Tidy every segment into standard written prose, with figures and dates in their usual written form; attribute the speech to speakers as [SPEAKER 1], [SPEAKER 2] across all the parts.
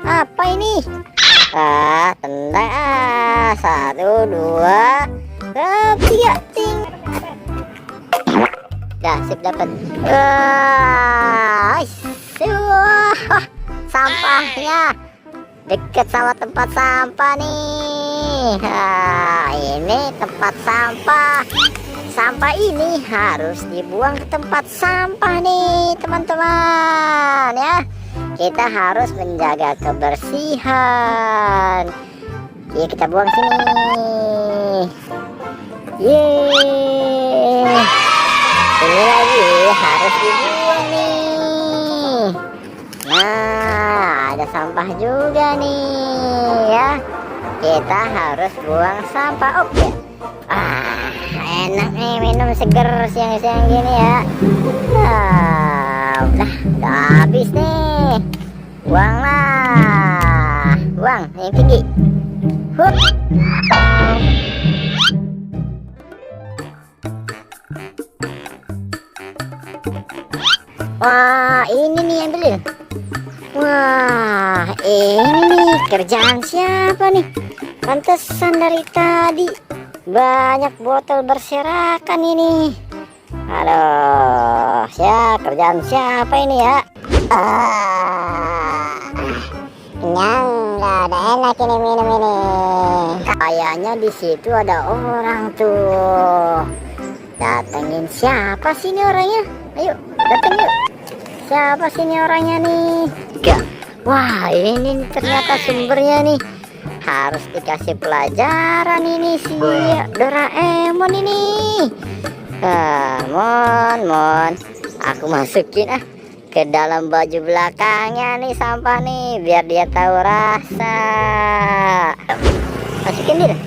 [SPEAKER 1] Apa ini? Tendang. 1, 2, 3, ting. Dah, sip dapat. Sampahnya dekat sama tempat sampah nih. Ini tempat sampah. Sampah ini harus dibuang ke tempat sampah nih, teman-teman ya. Kita harus menjaga kebersihan. Ya, kita buang sini. Yeay. Ini lagi harus dibuang nih. Nah, ada sampah juga nih ya. Kita harus buang sampah. Oke. Enak nih minum seger siang-siang gini ya. Udah habis nih. Buanglah. Buang yang tinggi. Hup. Wah, ini nih yang beli. Wah, ini nih kerjaan siapa nih? Pantesan dari tadi banyak botol berserakan ini. Aduh, kerjaan siapa ini ya? Kenyang, nggak ada enak ini minum ini. Kayaknya di situ ada orang tuh. Datengin siapa sih ini orangnya? Ayo, dateng yuk. Siapa sih ini orangnya nih? Wah, ini ternyata sumbernya nih. Harus dikasih pelajaran ini si Doraemon ini. Mon, aku masukin ke dalam baju belakangnya nih sampah nih, biar dia tahu rasa. Masukin dia.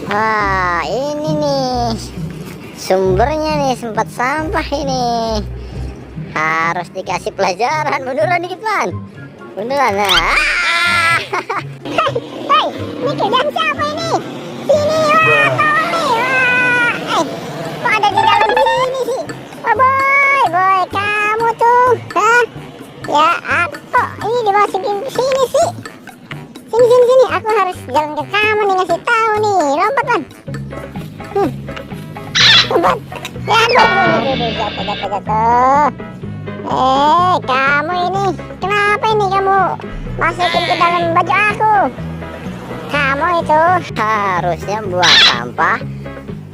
[SPEAKER 1] Wah, ini nih sumbernya nih, tempat sampah ini. Harus dikasih pelajaran. Munduran dikit, Man. Munduran. Hei, ini kerjaan siapa ini? Sini, wah, tolong nih. Wah, kok ada di dalam sini sih? Wah, boy, kamu tuh, ya, aku ini dimasukin ke sini sih. Sini, aku harus jalan ke kamu nih, ngasih tahu nih. Lompat, Man. Lompat. Ya, aduh, jatuh. Kamu ini, kenapa ini kamu masukin ke dalam baju aku? Kamu itu harusnya buang sampah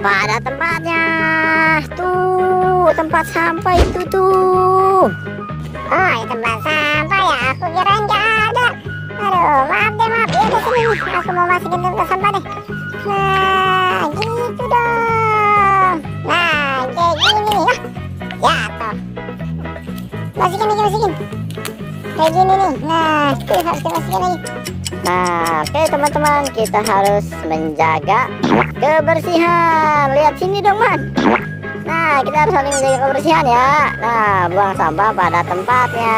[SPEAKER 1] pada tempatnya. Tuh, tempat sampah itu tuh. Oh, tempat sampah ya? Aku kirain gak ada. Aduh, maaf deh, maaf. Ya, sini. Aku mau masukin tempat sampah deh. Nah, gitu dong. Nah, kayak gini nih. Jatuh. Masukin. Kayak gini nih. Nah, itu harus dimasukin lagi. Nah, oke teman-teman, kita harus menjaga kebersihan. Lihat sini dong, Man. Nah, kita harus saling menjaga kebersihan ya. Nah, buang sampah pada tempatnya.